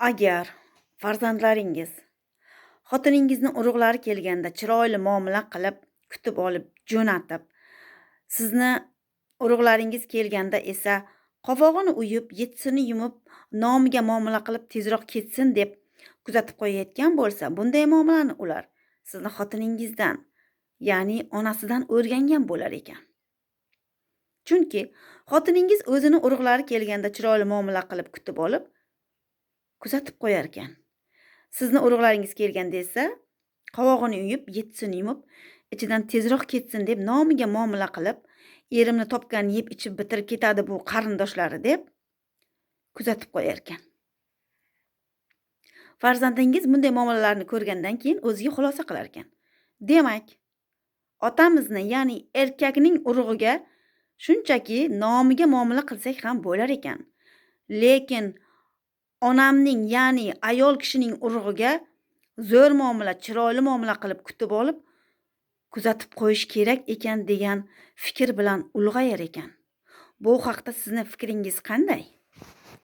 Agar farzandlaringiz xotiningizni urug'lari kelganda chiroyli muomala qilib, kutib olib, jo'natib, sizni urug'laringiz kelganda esa qovog'ini uyib, yettisini yumib, nomiga muomala qilib tezroq ketsin deb kuzatib qo'yayotgan bo'lsa, bunday muomalani ular sizni xotiningizdan, ya'ni onasidan o'rgangan bo'lar ekan. Chunki xotiningiz o'zini urug'lari kelganda chiroyli muomala qilib kutib olib, kuzatib qo'yar ekan. Sizni urug'laringiz kelganda esa qovog'ini uyib, yettisini yumib, ichidan tezroq ketsin deb nomiga muomala qilib, erimni topganini yeb ichib bitirib ketadi bu qarindoshlari deb kuzatib qo'yar ekan. Farzandingiz bunday muomalalarni ko'rgandan keyin o'ziga xulosa qilar ekan. Demak, otamizni, ya'ni erkakning urug'iga shunchaki nomiga muomala qilsak ham bo'lar ekan. Lekin onamning, ya'ni ayol kishining urug'iga zo'r muomala, chiroyli muomala qilib kutib olib, kuzatib qo'yish kerak ekan degan fikr bilan ulg'ayar ekan. Bu haqda sizning fikringiz qanday?